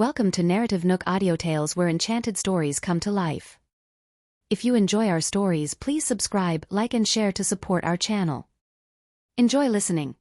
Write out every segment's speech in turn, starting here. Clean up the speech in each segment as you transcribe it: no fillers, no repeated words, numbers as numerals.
Welcome to NarrativeNook audio tales where enchanted stories come to life. If you enjoy our stories, please subscribe, like and share to support our channel. Enjoy listening.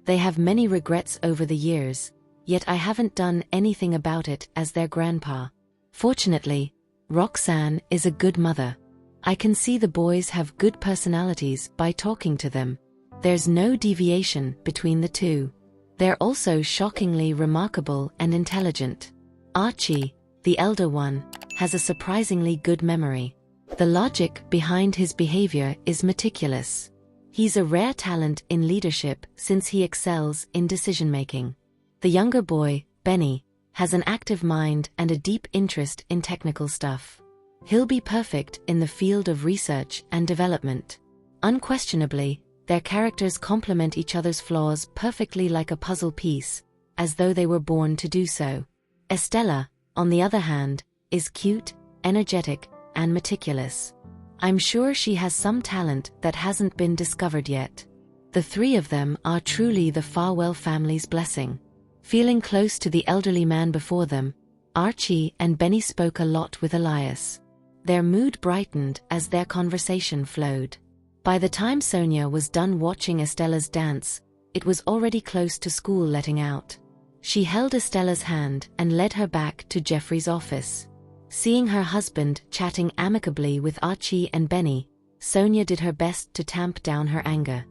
They have many regrets over the years, yet I haven't done anything about it as their grandpa. Fortunately, Roxanne is a good mother. I can see the boys have good personalities by talking to them. There's no deviation between the two. They're also shockingly remarkable and intelligent. Archie, the elder one, has a surprisingly good memory. The logic behind his behavior is meticulous. He's a rare talent in leadership since he excels in decision-making. The younger boy, Benny, has an active mind and a deep interest in technical stuff. He'll be perfect in the field of research and development. Unquestionably, their characters complement each other's flaws perfectly like a puzzle piece, as though they were born to do so. Estella, on the other hand, is cute, energetic, and meticulous. I'm sure she has some talent that hasn't been discovered yet. The three of them are truly the Farwell family's blessing. Feeling close to the elderly man before them, Archie and Benny spoke a lot with Elias. Their mood brightened as their conversation flowed. By the time Sonia was done watching Estella's dance, it was already close to school letting out. She held Estella's hand and led her back to Jeffrey's office. Seeing her husband chatting amicably with Archie and Benny, Sonia did her best to tamp down her anger.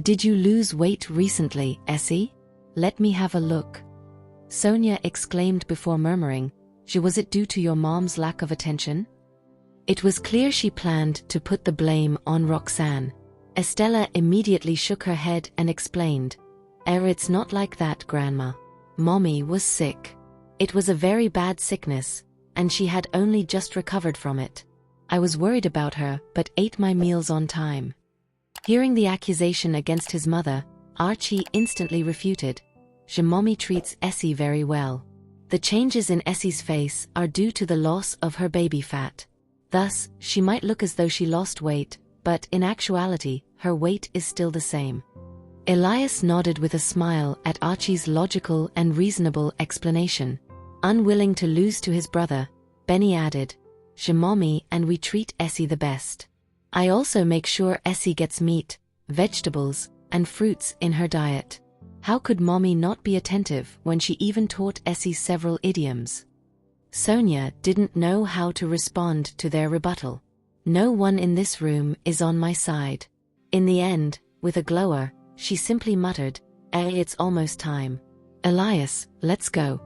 Did you lose weight recently, Essie? Let me have a look. Sonia exclaimed before murmuring, Was it due to your mom's lack of attention? It was clear she planned to put the blame on Roxanne. Estella immediately shook her head and explained, It's not like that, Grandma. Mommy was sick. It was a very bad sickness, and she had only just recovered from it. I was worried about her but ate my meals on time. Hearing the accusation against his mother, Archie instantly refuted, Mommy treats Essie very well. The changes in Essie's face are due to the loss of her baby fat. Thus, she might look as though she lost weight, but in actuality, her weight is still the same. Elias nodded with a smile at Archie's logical and reasonable explanation. Unwilling to lose to his brother, Benny added, Mommy and we treat Essie the best. I also make sure Essie gets meat, vegetables, and fruits in her diet. How could Mommy not be attentive when she even taught Essie several idioms? Sonia didn't know how to respond to their rebuttal. No one in this room is on my side. In the end, with a glower, she simply muttered, It's almost time. Elias, let's go.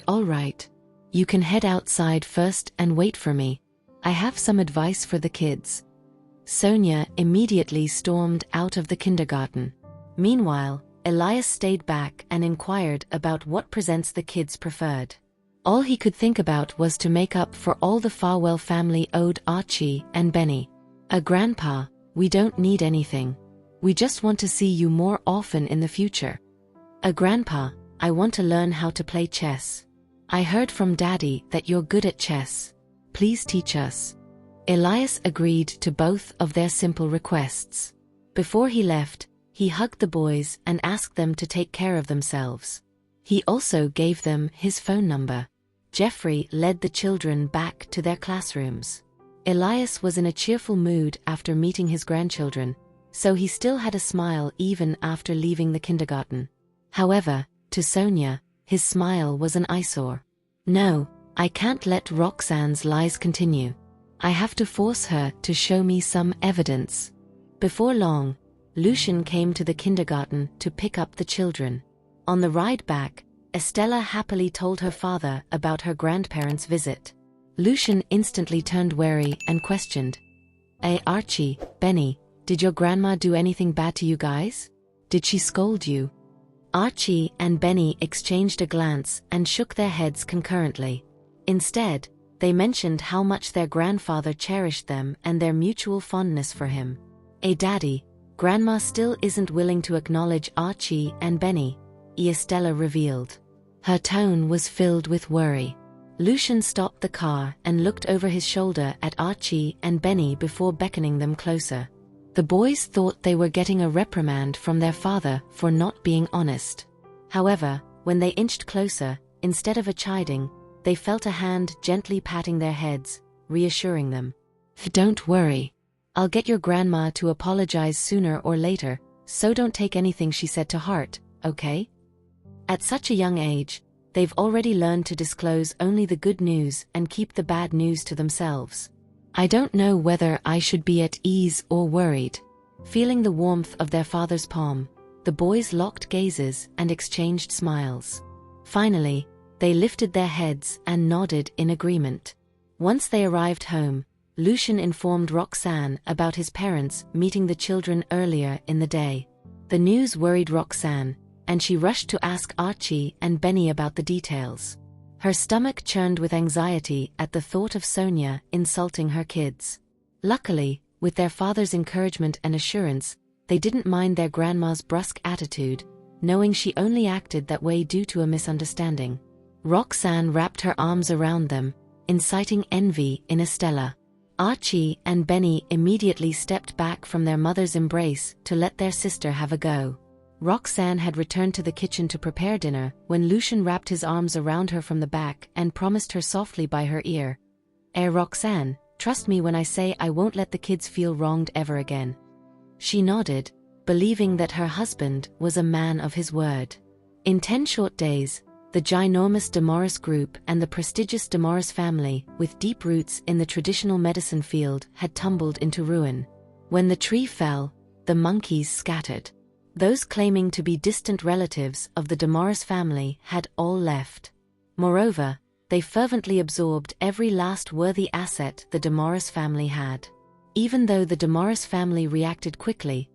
All right. You can head outside first and wait for me. I have some advice for the kids. Sonia immediately stormed out of the kindergarten. Meanwhile, Elias stayed back and inquired about what presents the kids preferred. All he could think about was to make up for all the Farwell family owed Archie and Benny. Grandpa, we don't need anything. We just want to see you more often in the future. Grandpa, I want to learn how to play chess. I heard from Daddy that you're good at chess. Please teach us. Elias agreed to both of their simple requests. Before he left, he hugged the boys and asked them to take care of themselves. He also gave them his phone number. Jeffrey led the children back to their classrooms. Elias was in a cheerful mood after meeting his grandchildren, so he still had a smile even after leaving the kindergarten. However, to Sonia, his smile was an eyesore. No, I can't let Roxanne's lies continue. I have to force her to show me some evidence. Before long, Lucian came to the kindergarten to pick up the children. On the ride back, Estella happily told her father about her grandparents' visit. Lucian instantly turned wary and questioned, Archie, Benny, did your grandma do anything bad to you guys? Did she scold you? Archie and Benny exchanged a glance and shook their heads concurrently. Instead, they mentioned how much their grandfather cherished them and their mutual fondness for him. Daddy, Grandma still isn't willing to acknowledge Archie and Benny, Estella revealed. Her tone was filled with worry. Lucian stopped the car and looked over his shoulder at Archie and Benny before beckoning them closer. The boys thought they were getting a reprimand from their father for not being honest. However, when they inched closer, instead of a chiding, they felt a hand gently patting their heads, reassuring them. "Don't worry. I'll get your grandma to apologize sooner or later, so don't take anything she said to heart, okay?" At such a young age, they've already learned to disclose only the good news and keep the bad news to themselves. I don't know whether I should be at ease or worried. Feeling the warmth of their father's palm, the boys locked gazes and exchanged smiles. Finally, they lifted their heads and nodded in agreement. Once they arrived home, Lucian informed Roxanne about his parents meeting the children earlier in the day. The news worried Roxanne, and she rushed to ask Archie and Benny about the details. Her stomach churned with anxiety at the thought of Sonia insulting her kids. Luckily, with their father's encouragement and assurance, they didn't mind their grandma's brusque attitude, knowing she only acted that way due to a misunderstanding. Roxanne wrapped her arms around them, inciting envy in Estella. Archie and Benny immediately stepped back from their mother's embrace to let their sister have a go. Roxanne had returned to the kitchen to prepare dinner when Lucian wrapped his arms around her from the back and promised her softly by her ear, Roxanne, trust me when I say I won't let the kids feel wronged ever again." She nodded, believing that her husband was a man of his word. In 10 short days, the ginormous Damaris Group and the prestigious Damaris family, with deep roots in the traditional medicine field, had tumbled into ruin. When the tree fell, the monkeys scattered. Those claiming to be distant relatives of the Damaris family had all left. Moreover, they fervently absorbed every last worthy asset the Damaris family had. Even though the Damaris family reacted quickly,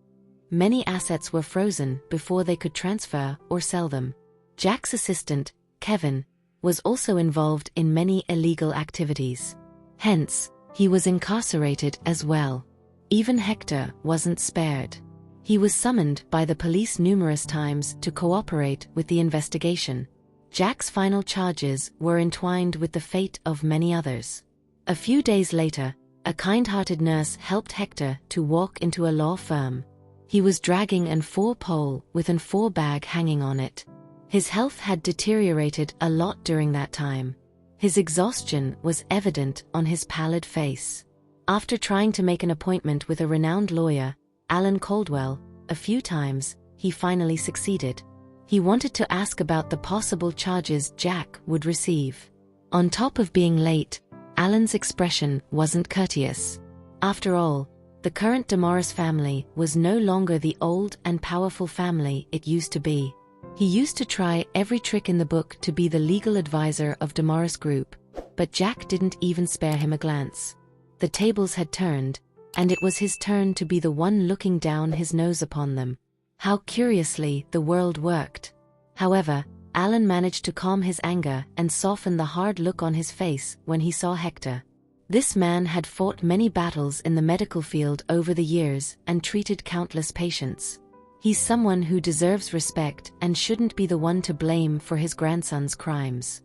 many assets were frozen before they could transfer or sell them. Jack's assistant, Kevin, was also involved in many illegal activities. Hence, he was incarcerated as well. Even Hector wasn't spared. He was summoned by the police numerous times to cooperate with the investigation. Jack's final charges were entwined with the fate of many others. A few days later, a kind-hearted nurse helped Hector to walk into a law firm. He was dragging an 4-pole with an 4-bag hanging on it. His health had deteriorated a lot during that time. His exhaustion was evident on his pallid face. After trying to make an appointment with a renowned lawyer, Alan Caldwell, a few times, he finally succeeded. He wanted to ask about the possible charges Jack would receive. On top of being late, Alan's expression wasn't courteous. After all, the current Damaris family was no longer the old and powerful family it used to be. He used to try every trick in the book to be the legal advisor of Damaris Group, but Jack didn't even spare him a glance. The tables had turned, and it was his turn to be the one looking down his nose upon them. How curiously the world worked. However, Alan managed to calm his anger and soften the hard look on his face when he saw Hector. This man had fought many battles in the medical field over the years and treated countless patients. He's someone who deserves respect and shouldn't be the one to blame for his grandson's crimes.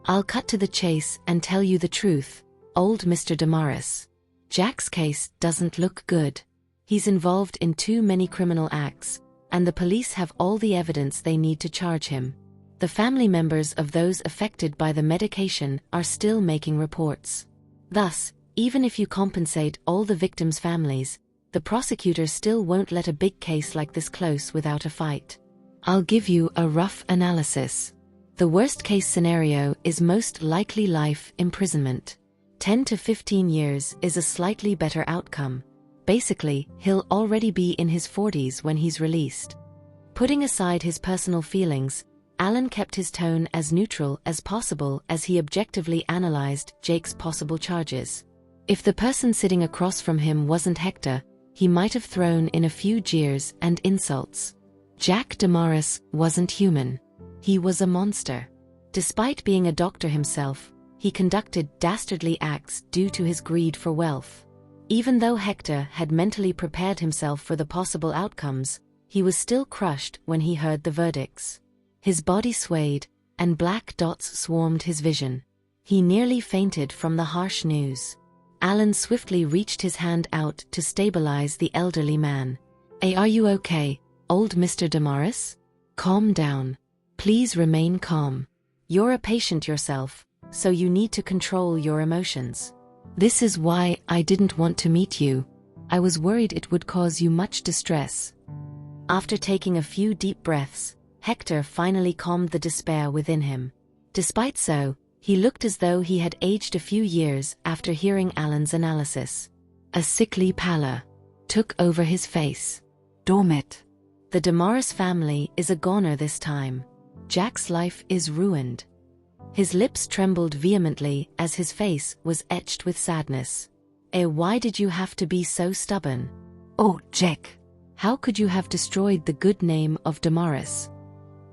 I'll cut to the chase and tell you the truth, old Mr. Damaris. Jack's case doesn't look good. He's involved in too many criminal acts, and the police have all the evidence they need to charge him. The family members of those affected by the medication are still making reports. Thus, even if you compensate all the victims' families, the prosecutor still won't let a big case like this close without a fight. I'll give you a rough analysis. The worst-case scenario is most likely life imprisonment. 10 to 15 years is a slightly better outcome. Basically, he'll already be in his 40s when he's released. Putting aside his personal feelings, Alan kept his tone as neutral as possible as he objectively analyzed Jake's possible charges. If the person sitting across from him wasn't Hector, he might have thrown in a few jeers and insults. Jack Damaris wasn't human. He was a monster. Despite being a doctor himself, he conducted dastardly acts due to his greed for wealth. Even though Hector had mentally prepared himself for the possible outcomes, he was still crushed when he heard the verdicts. His body swayed, and black dots swarmed his vision. He nearly fainted from the harsh news. Alan swiftly reached his hand out to stabilize the elderly man. Are you okay, old Mr. Damaris? Calm down. Please remain calm. You're a patient yourself, so you need to control your emotions. This is why I didn't want to meet you. I was worried it would cause you much distress." After taking a few deep breaths, Hector finally calmed the despair within him. Despite so, he looked as though he had aged a few years after hearing Alan's analysis. A sickly pallor took over his face. "Dormit. The Damaris family is a goner this time. Jack's life is ruined." His lips trembled vehemently as his face was etched with sadness. Why did you have to be so stubborn?" "Oh, Jack. How could you have destroyed the good name of Damaris?"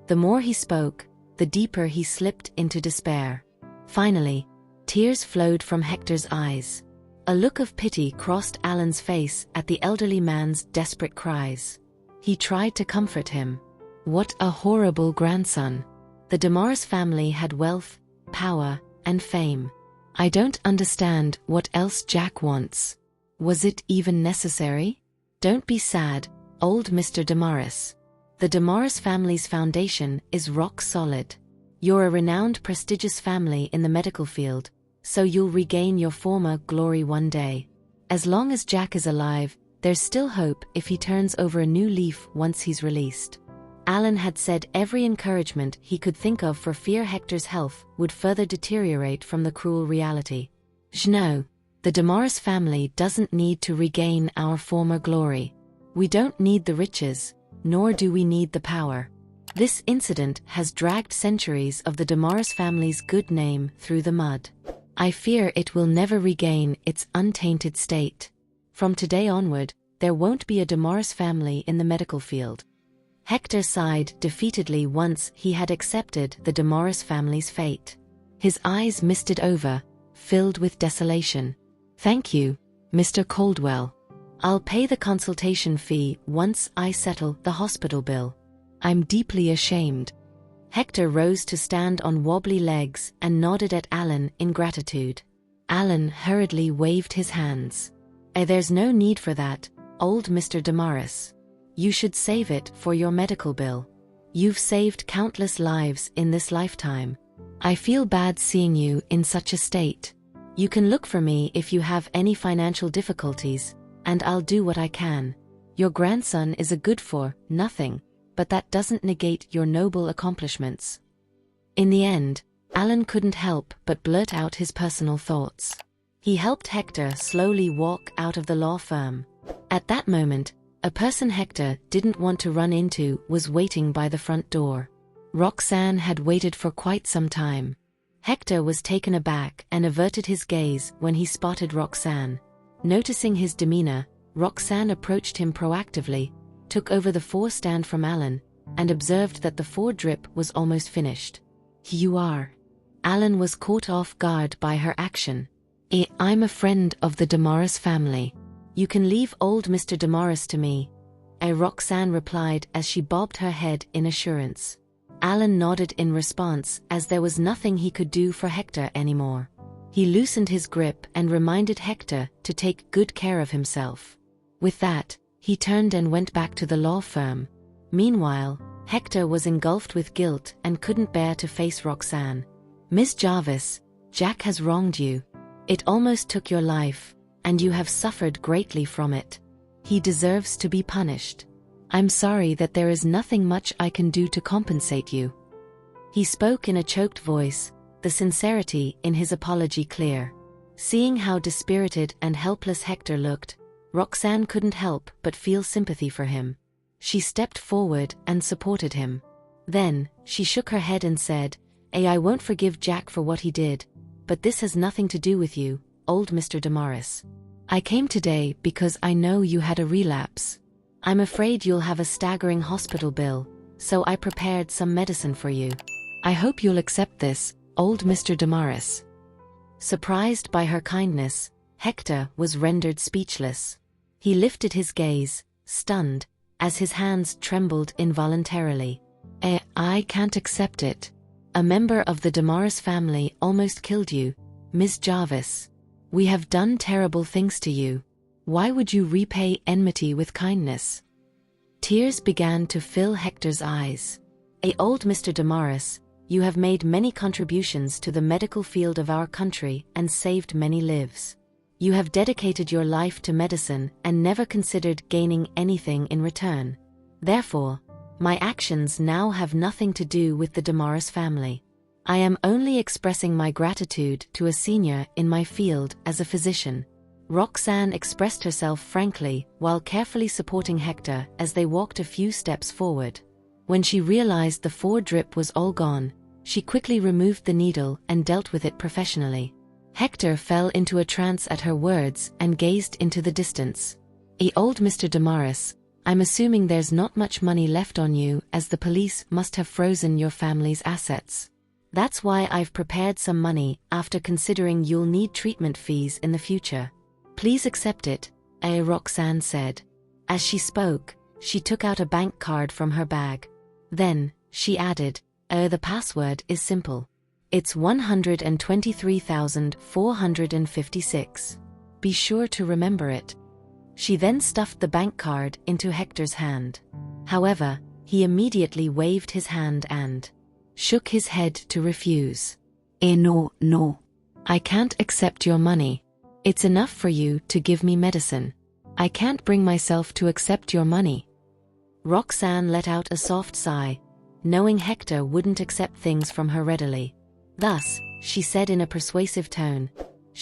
The more he spoke, the deeper he slipped into despair. Finally, tears flowed from Hector's eyes. A look of pity crossed Alan's face at the elderly man's desperate cries. He tried to comfort him. What a horrible grandson. The Damaris family had wealth, power, and fame. I don't understand what else Jack wants. Was it even necessary? Don't be sad, old Mr. Damaris. The Damaris family's foundation is rock solid. You're a renowned, prestigious family in the medical field, so you'll regain your former glory one day. As long as Jack is alive, there's still hope if he turns over a new leaf once he's released. Alan had said every encouragement he could think of for fear Hector's health would further deteriorate from the cruel reality. No, the Damaris family doesn't need to regain our former glory. We don't need the riches, nor do we need the power. This incident has dragged centuries of the Damaris family's good name through the mud. I fear it will never regain its untainted state. From today onward, there won't be a Damaris family in the medical field. Hector sighed defeatedly once he had accepted the Damaris family's fate. His eyes misted over, filled with desolation. "Thank you, Mr. Caldwell. I'll pay the consultation fee once I settle the hospital bill. I'm deeply ashamed." Hector rose to stand on wobbly legs and nodded at Alan in gratitude. Alan hurriedly waved his hands. There's no need for that, old Mr. Damaris. You should save it for your medical bill. You've saved countless lives in this lifetime. I feel bad seeing you in such a state. You can look for me if you have any financial difficulties, and I'll do what I can. Your grandson is a good-for-nothing, but that doesn't negate your noble accomplishments. In the end, Alan couldn't help but blurt out his personal thoughts. He helped Hector slowly walk out of the law firm. At that moment, a person Hector didn't want to run into was waiting by the front door. Roxanne had waited for quite some time. Hector was taken aback and averted his gaze when he spotted Roxanne. Noticing his demeanor, Roxanne approached him proactively, took over the four-stand from Alan, and observed that the four-drip was almost finished. "You are." Alan was caught off guard by her action. "I'm a friend of the Damaris family. You can leave old Mr. Damaris to me," Roxanne replied as she bobbed her head in assurance. Alan nodded in response as there was nothing he could do for Hector anymore. He loosened his grip and reminded Hector to take good care of himself. With that, he turned and went back to the law firm. Meanwhile, Hector was engulfed with guilt and couldn't bear to face Roxanne. "Miss Jarvis, Jack has wronged you. It almost took your life, and you have suffered greatly from it. He deserves to be punished. I'm sorry that there is nothing much I can do to compensate you." He spoke in a choked voice, the sincerity in his apology clear. Seeing how dispirited and helpless Hector looked, Roxanne couldn't help but feel sympathy for him. She stepped forward and supported him. Then, she shook her head and said, I won't forgive Jack for what he did, but this has nothing to do with you, old Mr. Damaris. I came today because I know you had a relapse. I'm afraid you'll have a staggering hospital bill, so I prepared some medicine for you. I hope you'll accept this, old Mr. Damaris." Surprised by her kindness, Hector was rendered speechless. He lifted his gaze, stunned, as his hands trembled involuntarily. I can't accept it. A member of the Damaris family almost killed you, Miss Jarvis. We have done terrible things to you. Why would you repay enmity with kindness?" Tears began to fill Hector's eyes. Old Mr. Damaris, You have made many contributions to the medical field of our country and saved many lives. You have dedicated your life to medicine and never considered gaining anything in return. Therefore, my actions now have nothing to do with the Damaris family. I am only expressing my gratitude to a senior in my field as a physician. Roxanne expressed herself frankly while carefully supporting Hector as they walked a few steps forward. When she realized the 4 drip was all gone, she quickly removed the needle and dealt with it professionally. Hector fell into a trance at her words and gazed into the distance. Old Mr. Damaris, I'm assuming there's not much money left on you as the police must have frozen your family's assets. That's why I've prepared some money after considering you'll need treatment fees in the future. Please accept it, Roxanne said. As she spoke, she took out a bank card from her bag. Then, she added, the password is simple. It's 123,456. Be sure to remember it. She then stuffed the bank card into Hector's hand. However, he immediately waved his hand and shook his head to refuse. No. I can't accept your money. It's enough for you to give me medicine. I can't bring myself to accept your money. Roxanne let out a soft sigh, knowing Hector wouldn't accept things from her readily. Thus, she said in a persuasive tone,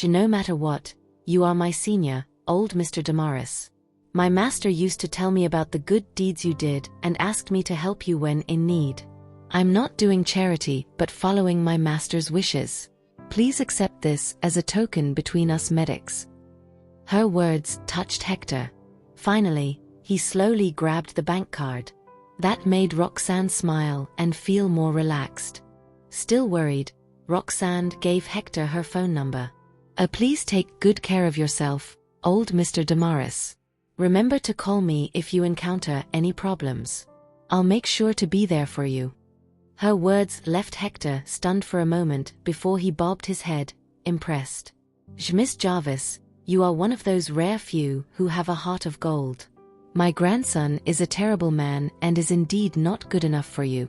No matter what, you are my senior, old Mr. Damaris. My master used to tell me about the good deeds you did and asked me to help you when in need. I'm not doing charity but following my master's wishes. Please accept this as a token between us medics. Her words touched Hector. Finally, he slowly grabbed the bank card. That made Roxanne smile and feel more relaxed. Still worried, Roxanne gave Hector her phone number. Please take good care of yourself, old Mr. Damaris. Remember to call me if you encounter any problems. I'll make sure to be there for you. Her words left Hector stunned for a moment before he bobbed his head, impressed. Miss Jarvis, you are one of those rare few who have a heart of gold. My grandson is a terrible man and is indeed not good enough for you.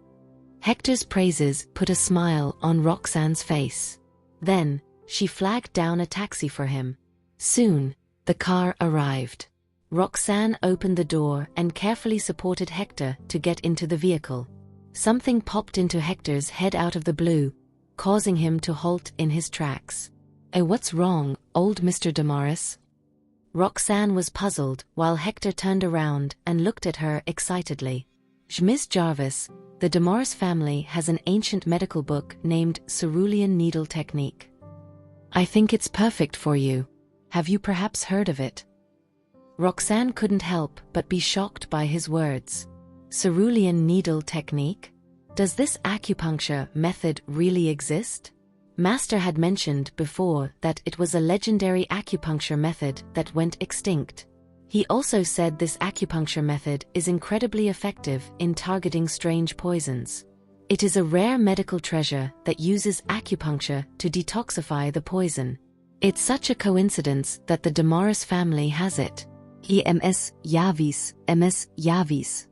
Hector's praises put a smile on Roxanne's face. Then, she flagged down a taxi for him. Soon, the car arrived. Roxanne opened the door and carefully supported Hector to get into the vehicle. Something popped into Hector's head out of the blue, causing him to halt in his tracks. What's wrong, old Mr. Damaris? Roxanne was puzzled while Hector turned around and looked at her excitedly. Miss Jarvis, the Damaris family has an ancient medical book named Cerulean Needle Technique. I think it's perfect for you. Have you perhaps heard of it? Roxanne couldn't help but be shocked by his words. Cerulean Needle Technique? Does this acupuncture method really exist? Master had mentioned before that it was a legendary acupuncture method that went extinct. He also said this acupuncture method is incredibly effective in targeting strange poisons. It is a rare medical treasure that uses acupuncture to detoxify the poison. It's such a coincidence that the Damaris family has it. MS Yavis.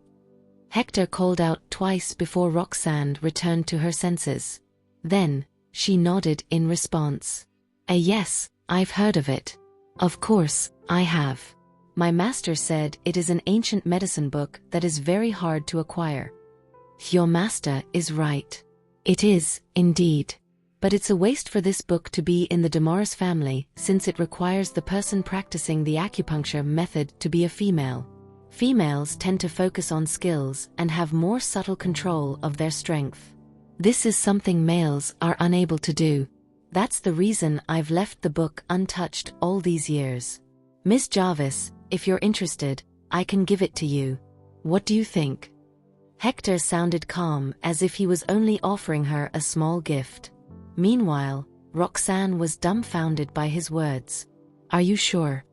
Hector called out twice before Roxanne returned to her senses. Then, she nodded in response. Yes, I've heard of it. Of course, I have. My master said it is an ancient medicine book that is very hard to acquire. Your master is right. It is, indeed. But it's a waste for this book to be in the Damaris family since it requires the person practicing the acupuncture method to be a female. Females tend to focus on skills and have more subtle control of their strength. This is something males are unable to do. That's the reason I've left the book untouched all these years. Miss Jarvis, if you're interested, I can give it to you. What do you think? Hector sounded calm as if he was only offering her a small gift. Meanwhile, Roxanne was dumbfounded by his words. Are you sure?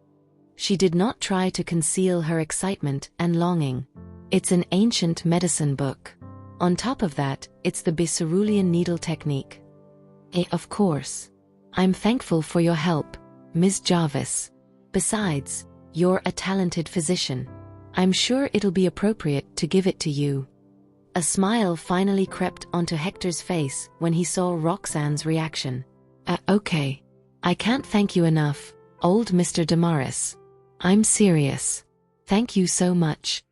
She did not try to conceal her excitement and longing. It's an ancient medicine book. On top of that, it's the Cerulean Needle Technique. Of course. I'm thankful for your help, Ms. Jarvis. Besides, you're a talented physician. I'm sure it'll be appropriate to give it to you. A smile finally crept onto Hector's face when he saw Roxanne's reaction. Okay. I can't thank you enough, old Mr. Damaris. I'm serious. Thank you so much.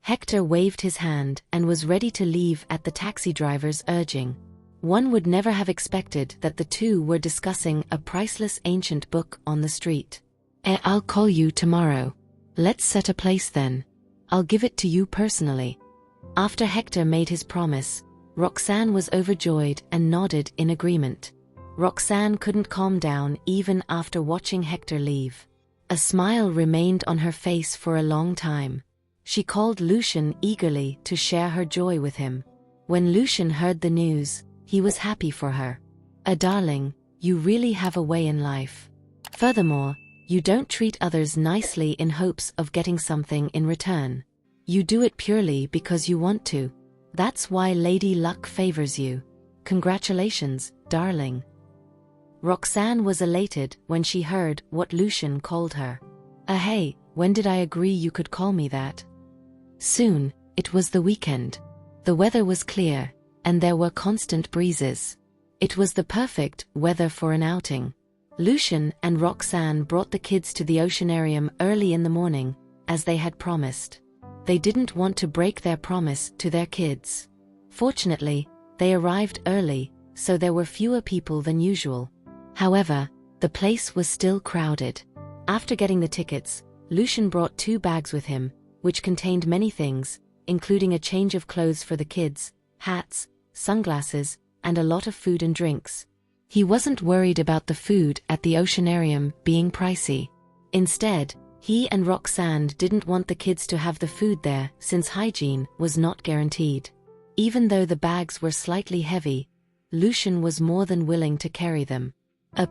Hector waved his hand and was ready to leave at the taxi driver's urging. One would never have expected that the two were discussing a priceless ancient book on the street. I'll call you tomorrow. Let's set a place then. I'll give it to you personally. After Hector made his promise, Roxanne was overjoyed and nodded in agreement. Roxanne couldn't calm down even after watching Hector leave. A smile remained on her face for a long time. She called Lucien eagerly to share her joy with him. When Lucien heard the news, he was happy for her. Darling, you really have a way in life. Furthermore, you don't treat others nicely in hopes of getting something in return. You do it purely because you want to. That's why Lady Luck favors you. Congratulations, darling. Roxanne was elated when she heard what Lucien called her. Hey, when did I agree you could call me that? Soon. It was the weekend. The weather was clear, and there were constant breezes. It was the perfect weather for an outing. Lucien and Roxanne brought the kids to the oceanarium early in the morning, as they had promised. They didn't want to break their promise to their kids. Fortunately, they arrived early, so there were fewer people than usual. However, the place was still crowded. After getting the tickets, Lucien brought 2 bags with him, which contained many things, including a change of clothes for the kids, hats, sunglasses, and a lot of food and drinks. He wasn't worried about the food at the oceanarium being pricey. Instead, he and Roxanne didn't want the kids to have the food there since hygiene was not guaranteed. Even though the bags were slightly heavy, Lucien was more than willing to carry them.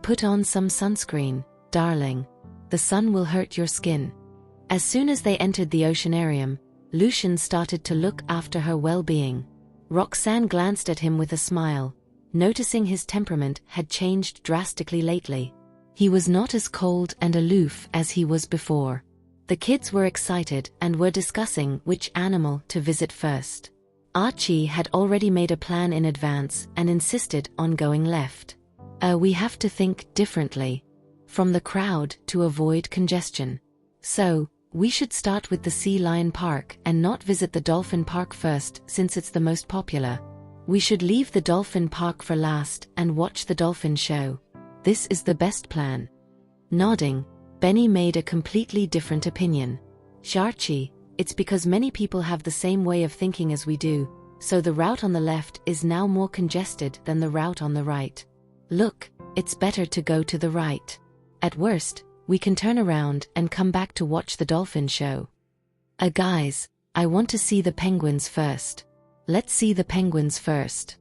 Put on some sunscreen, darling. The sun will hurt your skin. As soon as they entered the oceanarium, Lucien started to look after her well-being. Roxanne glanced at him with a smile, noticing his temperament had changed drastically lately. He was not as cold and aloof as he was before. The kids were excited and were discussing which animal to visit first. Archie had already made a plan in advance and insisted on going left. We have to think differently from the crowd to avoid congestion. So, we should start with the Sea Lion Park and not visit the Dolphin Park first since it's the most popular. We should leave the Dolphin Park for last and watch the dolphin show. This is the best plan. Nodding, Benny made a completely different opinion. Archie, it's because many people have the same way of thinking as we do, so the route on the left is now more congested than the route on the right. Look, it's better to go to the right. At worst, we can turn around and come back to watch the dolphin show. Guys, I want to see the penguins first. Let's see the penguins first.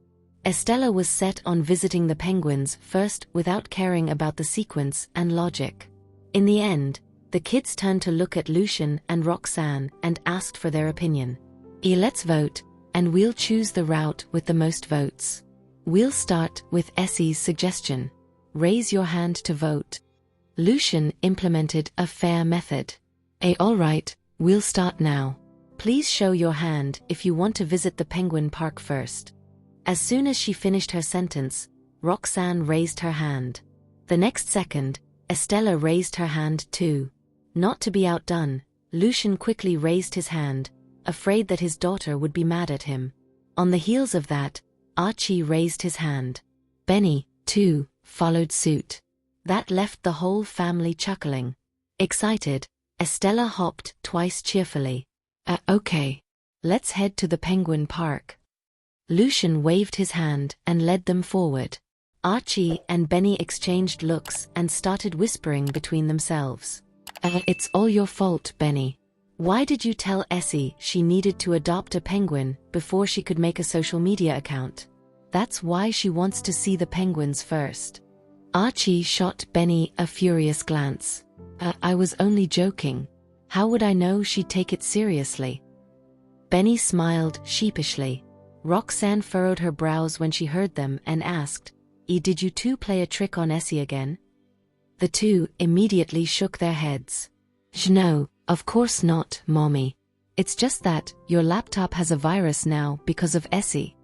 Estella was set on visiting the penguins first without caring about the sequence and logic. In the end, the kids turned to look at Lucien and Roxanne and asked for their opinion. Let's vote, and we'll choose the route with the most votes. We'll start with Essie's suggestion. Raise your hand to vote. Lucien implemented a fair method. All right, we'll start now. Please show your hand if you want to visit the Penguin Park first. As soon as she finished her sentence, Roxanne raised her hand. The next second, Estella raised her hand too. Not to be outdone, Lucien quickly raised his hand, afraid that his daughter would be mad at him. On the heels of that, Archie raised his hand. Benny, too, followed suit. That left the whole family chuckling. Excited, Estella hopped twice cheerfully. Okay. Let's head to the Penguin Park. Lucien waved his hand and led them forward. Archie and Benny exchanged looks and started whispering between themselves. It's all your fault, Benny. Why did you tell Essie she needed to adopt a penguin before she could make a social media account? That's why she wants to see the penguins first. Archie shot Benny a furious glance. I was only joking. How would I know she'd take it seriously? Benny smiled sheepishly. Roxanne furrowed her brows when she heard them and asked, Did you two play a trick on Essie again? The two immediately shook their heads. No, of course not, Mommy. It's just that your laptop has a virus now because of Essie.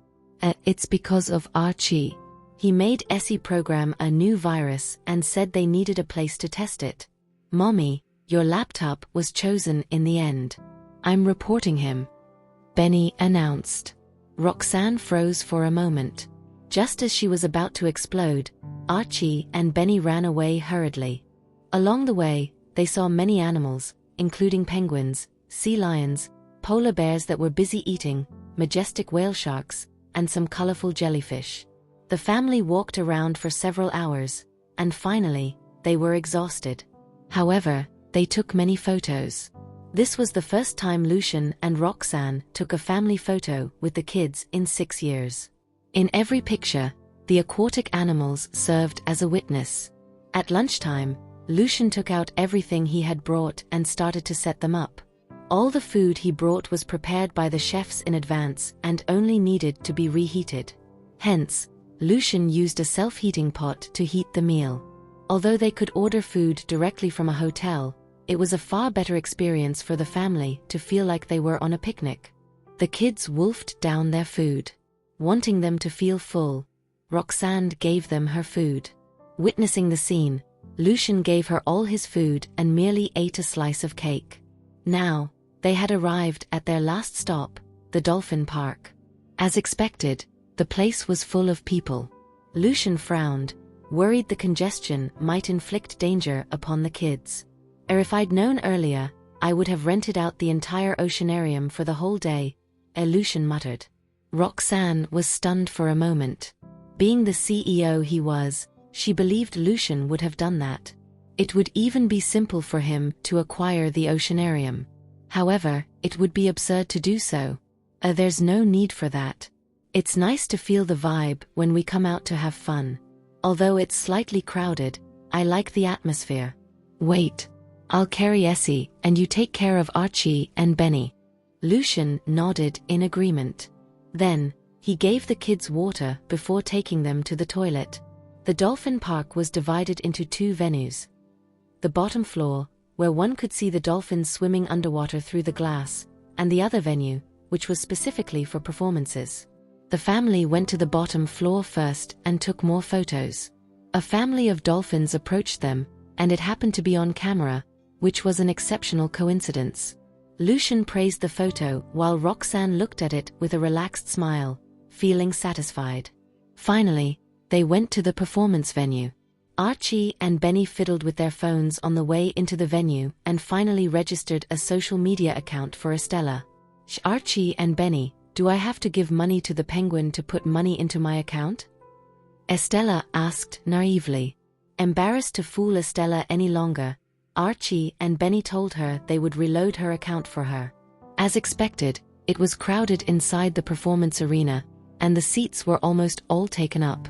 It's because of Archie. He made Essie program a new virus and said they needed a place to test it. Mommy, your laptop was chosen in the end. I'm reporting him," Benny announced. Roxanne froze for a moment. Just as she was about to explode, Archie and Benny ran away hurriedly. Along the way, they saw many animals, including penguins, sea lions, polar bears that were busy eating, majestic whale sharks, and some colorful jellyfish. The family walked around for several hours, and finally, they were exhausted. However, they took many photos. This was the first time Lucian and Roxanne took a family photo with the kids in 6 years. In every picture, the aquatic animals served as a witness. At lunchtime, Lucian took out everything he had brought and started to set them up. All the food he brought was prepared by the chefs in advance and only needed to be reheated. Hence, Lucian used a self-heating pot to heat the meal. Although they could order food directly from a hotel, it was a far better experience for the family to feel like they were on a picnic. The kids wolfed down their food. Wanting them to feel full, Roxanne gave them her food. Witnessing the scene, Lucian gave her all his food and merely ate a slice of cake. Now, they had arrived at their last stop, the dolphin park. As expected, the place was full of people. Lucian frowned, worried the congestion might inflict danger upon the kids. If I'd known earlier, I would have rented out the entire oceanarium for the whole day," Lucian muttered. Roxanne was stunned for a moment. Being the CEO he was, she believed Lucian would have done that. It would even be simple for him to acquire the oceanarium. However, it would be absurd to do so. There's no need for that. It's nice to feel the vibe when we come out to have fun. Although it's slightly crowded, I like the atmosphere. Wait. I'll carry Essie and you take care of Archie and Benny. Lucian nodded in agreement. Then, he gave the kids water before taking them to the toilet. The dolphin park was divided into 2 venues. The bottom floor, where one could see the dolphins swimming underwater through the glass, and the other venue, which was specifically for performances. The family went to the bottom floor first and took more photos. A family of dolphins approached them, and it happened to be on camera, which was an exceptional coincidence. Lucian praised the photo while Roxanne looked at it with a relaxed smile, feeling satisfied. Finally, they went to the performance venue. Archie and Benny fiddled with their phones on the way into the venue and finally registered a social media account for Estella. Archie and Benny, do I have to give money to the penguin to put money into my account? Estella asked naively. Embarrassed to fool Estella any longer, Archie and Benny told her they would reload her account for her. As expected, it was crowded inside the performance arena, and the seats were almost all taken up.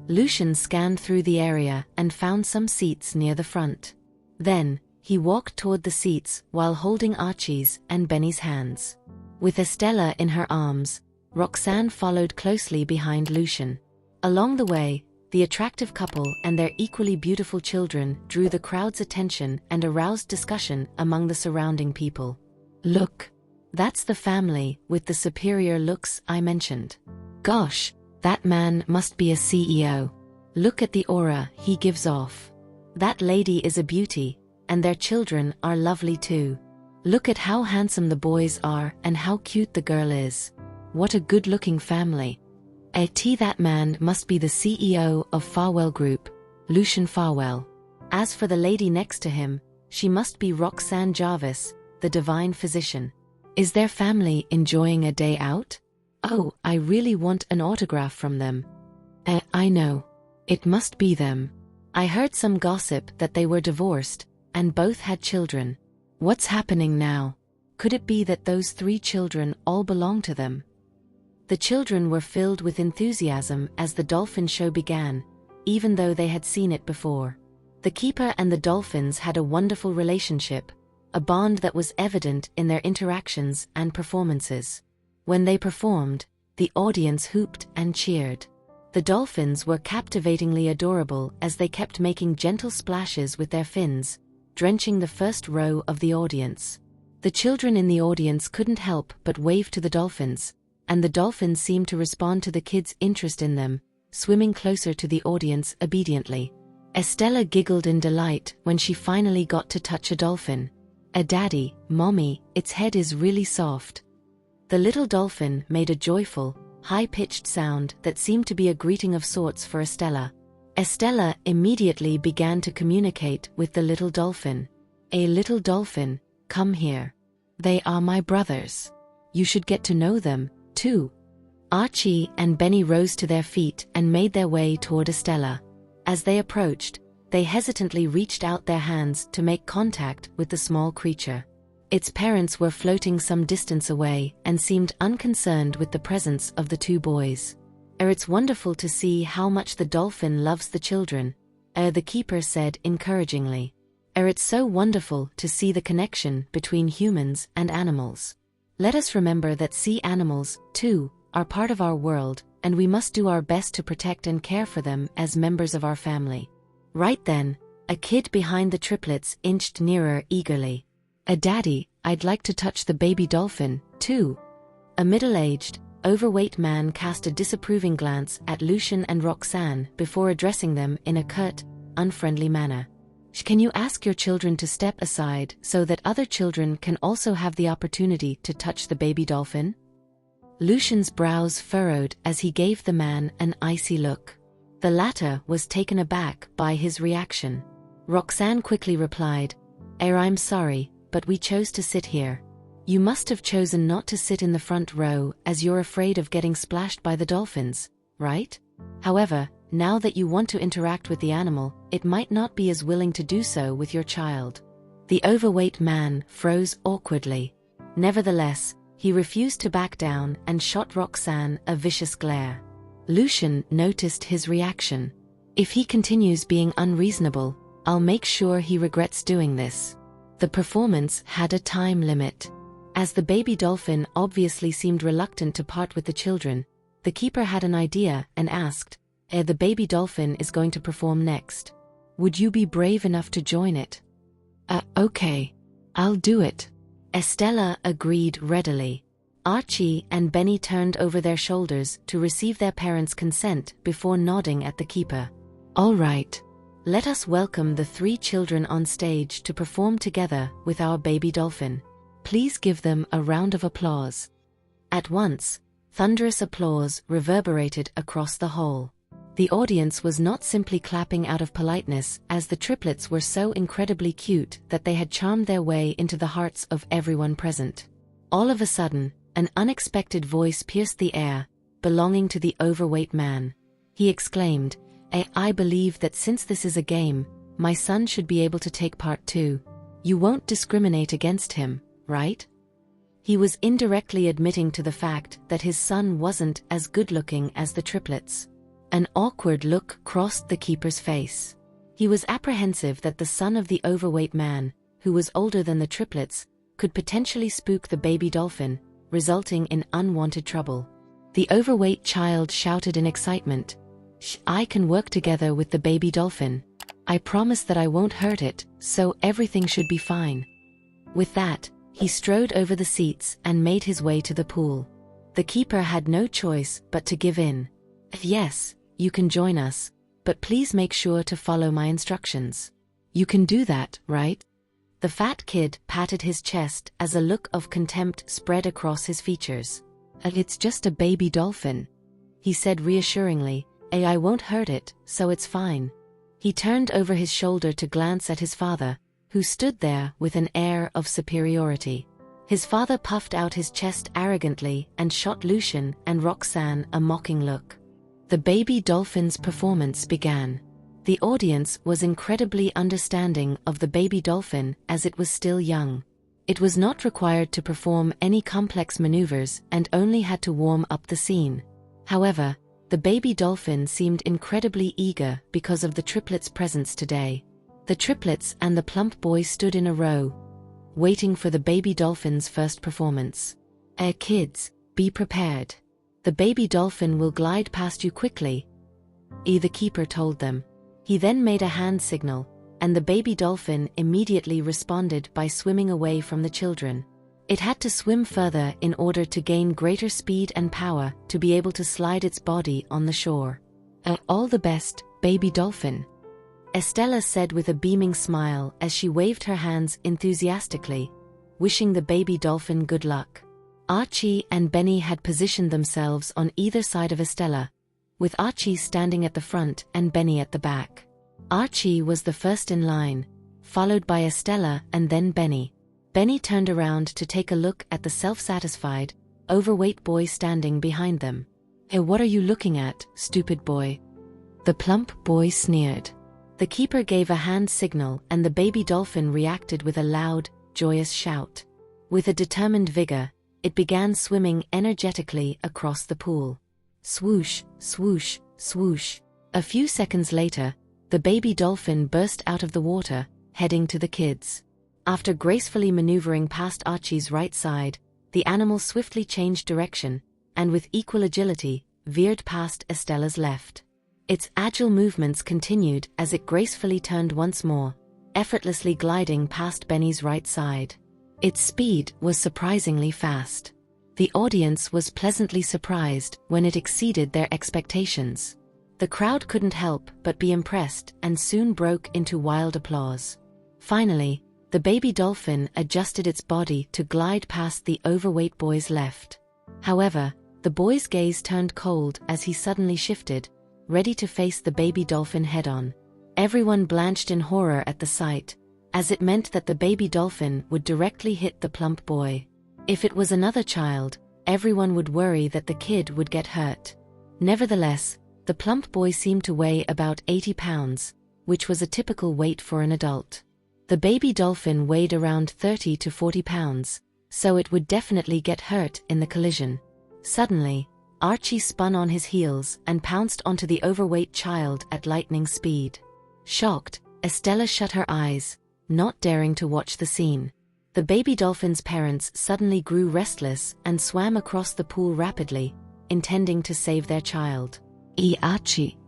Lucian scanned through the area and found some seats near the front. Then, he walked toward the seats while holding Archie's and Benny's hands. With Estella in her arms, Roxanne followed closely behind Lucian. Along the way, the attractive couple and their equally beautiful children drew the crowd's attention and aroused discussion among the surrounding people. Look, that's the family with the superior looks I mentioned. Gosh, that man must be a CEO. Look at the aura he gives off. That lady is a beauty, and their children are lovely too. Look at how handsome the boys are and how cute the girl is. What a good-looking family. That man must be the CEO of Farwell Group, Lucian Farwell. As for the lady next to him, she must be Roxanne Jarvis, the divine physician. Is their family enjoying a day out? Oh, I really want an autograph from them. I know. It must be them. I heard some gossip that they were divorced, and both had children. What's happening now? Could it be that those 3 children all belong to them? The children were filled with enthusiasm as the dolphin show began, even though they had seen it before. The keeper and the dolphins had a wonderful relationship, a bond that was evident in their interactions and performances. When they performed, the audience hooped and cheered. The dolphins were captivatingly adorable as they kept making gentle splashes with their fins, drenching the first row of the audience. The children in the audience couldn't help but wave to the dolphins, and the dolphins seemed to respond to the kids' interest in them, swimming closer to the audience obediently. Estella giggled in delight when she finally got to touch a dolphin. Daddy, Mommy, its head is really soft." The little dolphin made a joyful, high-pitched sound that seemed to be a greeting of sorts for Estella. Estella immediately began to communicate with the little dolphin. Little dolphin, come here. They are my brothers. You should get to know them, too." Archie and Benny rose to their feet and made their way toward Estella. As they approached, they hesitantly reached out their hands to make contact with the small creature. Its parents were floating some distance away and seemed unconcerned with the presence of the two boys. It's wonderful to see how much the dolphin loves the children," the keeper said encouragingly. It's so wonderful to see the connection between humans and animals. Let us remember that sea animals, too, are part of our world, and we must do our best to protect and care for them as members of our family." Right then, a kid behind the triplets inched nearer eagerly. "Daddy, I'd like to touch the baby dolphin, too." A middle-aged, overweight man cast a disapproving glance at Lucian and Roxanne before addressing them in a curt, unfriendly manner. "Can you ask your children to step aside so that other children can also have the opportunity to touch the baby dolphin?" Lucian's brows furrowed as he gave the man an icy look. The latter was taken aback by his reaction. Roxanne quickly replied, "I'm sorry, but we chose to sit here. You must have chosen not to sit in the front row as you're afraid of getting splashed by the dolphins, right? However, now that you want to interact with the animal, it might not be as willing to do so with your child." The overweight man froze awkwardly. Nevertheless, he refused to back down and shot Roxanne a vicious glare. Lucian noticed his reaction. "If he continues being unreasonable, I'll make sure he regrets doing this." The performance had a time limit. As the baby dolphin obviously seemed reluctant to part with the children, the keeper had an idea and asked, "The baby dolphin is going to perform next. Would you be brave enough to join it?" Okay. I'll do it." Estella agreed readily. Archie and Benny turned over their shoulders to receive their parents' consent before nodding at the keeper. "All right. Let us welcome the 3 children on stage to perform together with our baby dolphin. Please give them a round of applause." At once, thunderous applause reverberated across the hall. The audience was not simply clapping out of politeness, as the triplets were so incredibly cute that they had charmed their way into the hearts of everyone present. All of a sudden, an unexpected voice pierced the air, belonging to the overweight man. He exclaimed, I believe that since this is a game, my son should be able to take part too. You won't discriminate against him, right?" He was indirectly admitting to the fact that his son wasn't as good-looking as the triplets. An awkward look crossed the keeper's face. He was apprehensive that the son of the overweight man, who was older than the triplets, could potentially spook the baby dolphin, resulting in unwanted trouble. The overweight child shouted in excitement, "I can work together with the baby dolphin. I promise that I won't hurt it, so everything should be fine." With that, he strode over the seats and made his way to the pool. The keeper had no choice but to give in. "Yes, you can join us, but please make sure to follow my instructions. You can do that, right?" The fat kid patted his chest as a look of contempt spread across his features. "It's just a baby dolphin," he said reassuringly. "I won't hurt it, so it's fine." He turned over his shoulder to glance at his father, who stood there with an air of superiority. His father puffed out his chest arrogantly and shot Lucian and Roxanne a mocking look. The baby dolphin's performance began. The audience was incredibly understanding of the baby dolphin as it was still young. It was not required to perform any complex maneuvers and only had to warm up the scene. However, the baby dolphin seemed incredibly eager because of the triplets' presence today. The triplets and the plump boy stood in a row, waiting for the baby dolphin's first performance. Kids, be prepared. The baby dolphin will glide past you quickly," the keeper told them. He then made a hand signal, and the baby dolphin immediately responded by swimming away from the children. It had to swim further in order to gain greater speed and power to be able to slide its body on the shore. All the best, baby dolphin," Estella said with a beaming smile as she waved her hands enthusiastically, wishing the baby dolphin good luck. Archie and Benny had positioned themselves on either side of Estella, with Archie standing at the front and Benny at the back. Archie was the first in line, followed by Estella and then Benny. Benny turned around to take a look at the self-satisfied, overweight boy standing behind them. "Hey, what are you looking at, stupid boy?" the plump boy sneered. The keeper gave a hand signal and the baby dolphin reacted with a loud, joyous shout. With a determined vigor, it began swimming energetically across the pool. Swoosh, swoosh, swoosh. A few seconds later, the baby dolphin burst out of the water, heading to the kids. After gracefully maneuvering past Archie's right side, the animal swiftly changed direction, and with equal agility, veered past Estella's left. Its agile movements continued as it gracefully turned once more, effortlessly gliding past Benny's right side. Its speed was surprisingly fast. The audience was pleasantly surprised when it exceeded their expectations. The crowd couldn't help but be impressed and soon broke into wild applause. Finally, the baby dolphin adjusted its body to glide past the overweight boy's left. However, the boy's gaze turned cold as he suddenly shifted, ready to face the baby dolphin head-on. Everyone blanched in horror at the sight, as it meant that the baby dolphin would directly hit the plump boy. If it was another child, everyone would worry that the kid would get hurt. Nevertheless, the plump boy seemed to weigh about 80 pounds, which was a typical weight for an adult. The baby dolphin weighed around 30 to 40 pounds, so it would definitely get hurt in the collision. Suddenly, Archie spun on his heels and pounced onto the overweight child at lightning speed. Shocked, Estella shut her eyes, not daring to watch the scene. The baby dolphin's parents suddenly grew restless and swam across the pool rapidly, intending to save their child. Archie.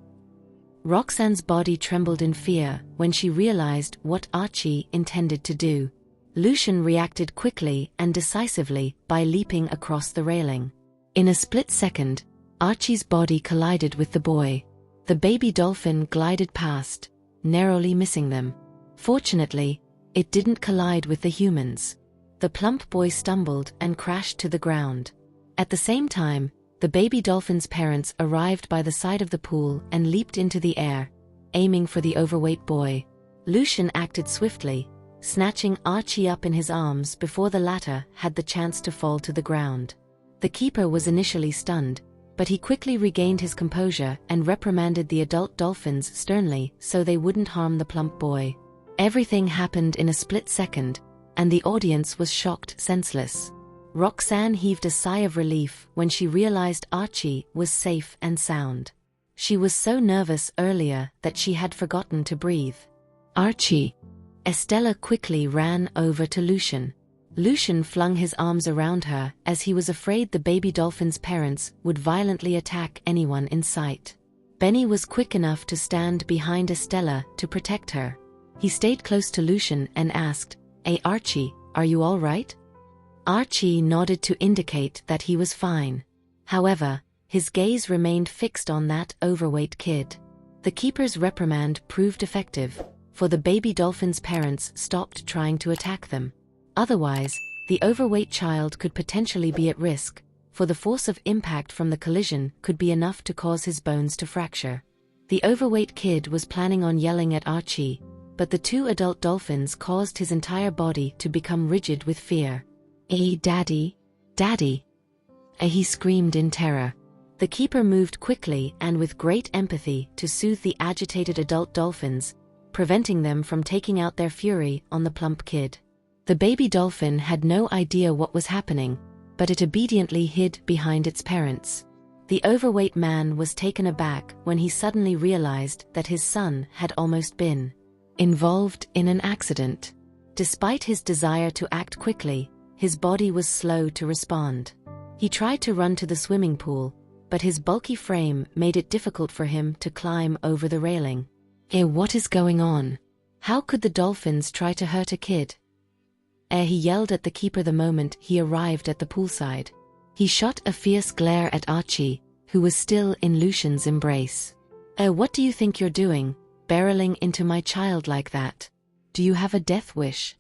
Roxanne's body trembled in fear when she realized what Archie intended to do. Lucian reacted quickly and decisively by leaping across the railing. In a split second, Archie's body collided with the boy. The baby dolphin glided past, narrowly missing them. Fortunately, it didn't collide with the humans. The plump boy stumbled and crashed to the ground. At the same time, the baby dolphin's parents arrived by the side of the pool and leaped into the air, aiming for the overweight boy. Lucian acted swiftly, snatching Archie up in his arms before the latter had the chance to fall to the ground. The keeper was initially stunned, but he quickly regained his composure and reprimanded the adult dolphins sternly so they wouldn't harm the plump boy. Everything happened in a split second, and the audience was shocked senseless. Roxanne heaved a sigh of relief when she realized Archie was safe and sound. She was so nervous earlier that she had forgotten to breathe. "Archie!" Estella quickly ran over to Lucian. Lucian flung his arms around her as he was afraid the baby dolphin's parents would violently attack anyone in sight. Benny was quick enough to stand behind Estella to protect her. He stayed close to Lucian and asked, "Hey Archie, are you all right?" Archie nodded to indicate that he was fine. However, his gaze remained fixed on that overweight kid. The keeper's reprimand proved effective, for the baby dolphin's parents stopped trying to attack them. Otherwise, the overweight child could potentially be at risk, for the force of impact from the collision could be enough to cause his bones to fracture. The overweight kid was planning on yelling at Archie, but the two adult dolphins caused his entire body to become rigid with fear. "Hey, Daddy! Daddy!" He screamed in terror. The keeper moved quickly and with great empathy to soothe the agitated adult dolphins, preventing them from taking out their fury on the plump kid. The baby dolphin had no idea what was happening, but it obediently hid behind its parents. The overweight man was taken aback when he suddenly realized that his son had almost been involved in an accident. Despite his desire to act quickly, his body was slow to respond. He tried to run to the swimming pool, but his bulky frame made it difficult for him to climb over the railing. What is going on? How could the dolphins try to hurt a kid? He yelled at the keeper the moment he arrived at the poolside. He shot a fierce glare at Archie, who was still in Lucian's embrace. What do you think you're doing, barreling into my child like that? Do you have a death wish?"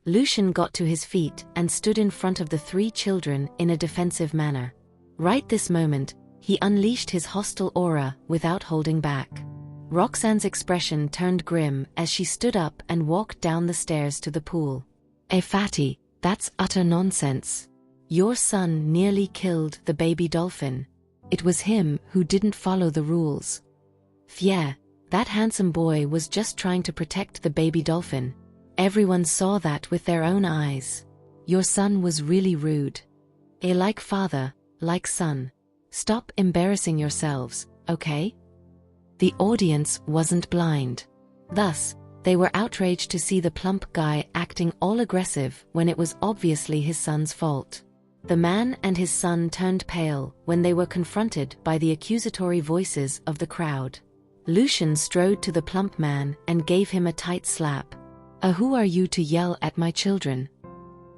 Lucian got to his feet and stood in front of the 3 children in a defensive manner. Right this moment, he unleashed his hostile aura without holding back. Roxanne's expression turned grim as she stood up and walked down the stairs to the pool. Fatty, that's utter nonsense. Your son nearly killed the baby dolphin. It was him who didn't follow the rules. Yeah, that handsome boy was just trying to protect the baby dolphin. Everyone saw that with their own eyes. Your son was really rude. Like father, like son. Stop embarrassing yourselves, okay? The audience wasn't blind. Thus, they were outraged to see the plump guy acting all aggressive when it was obviously his son's fault. The man and his son turned pale when they were confronted by the accusatory voices of the crowd. Lucian strode to the plump man and gave him a tight slap. Who are you to yell at my children?"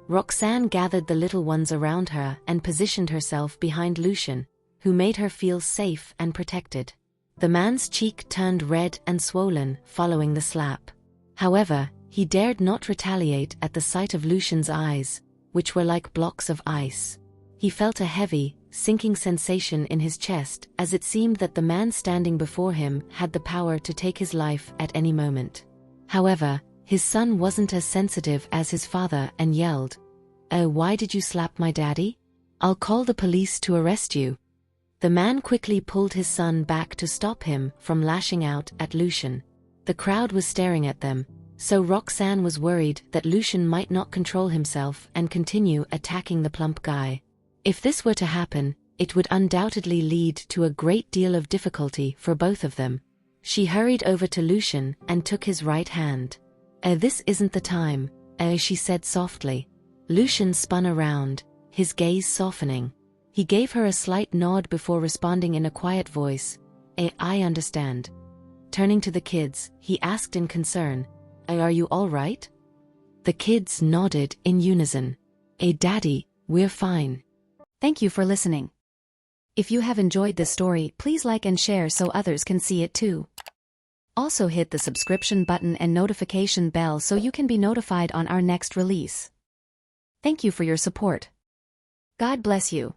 Roxanne gathered the little ones around her and positioned herself behind Lucian, who made her feel safe and protected. The man's cheek turned red and swollen following the slap. However, he dared not retaliate at the sight of Lucian's eyes, which were like blocks of ice. He felt a heavy, sinking sensation in his chest as it seemed that the man standing before him had the power to take his life at any moment. However, his son wasn't as sensitive as his father and yelled, "Why did you slap my daddy? I'll call the police to arrest you." The man quickly pulled his son back to stop him from lashing out at Lucian. The crowd was staring at them, so Roxanne was worried that Lucian might not control himself and continue attacking the plump guy. If this were to happen, it would undoubtedly lead to a great deal of difficulty for both of them. She hurried over to Lucian and took his right hand. This isn't the time, she said softly. Lucian spun around, his gaze softening. He gave her a slight nod before responding in a quiet voice, I understand. Turning to the kids, he asked in concern, are you all right? The kids nodded in unison. Daddy, we're fine. Thank you for listening. If you have enjoyed this story, please like and share so others can see it too. Also hit the subscription button and notification bell so you can be notified on our next release. Thank you for your support. God bless you.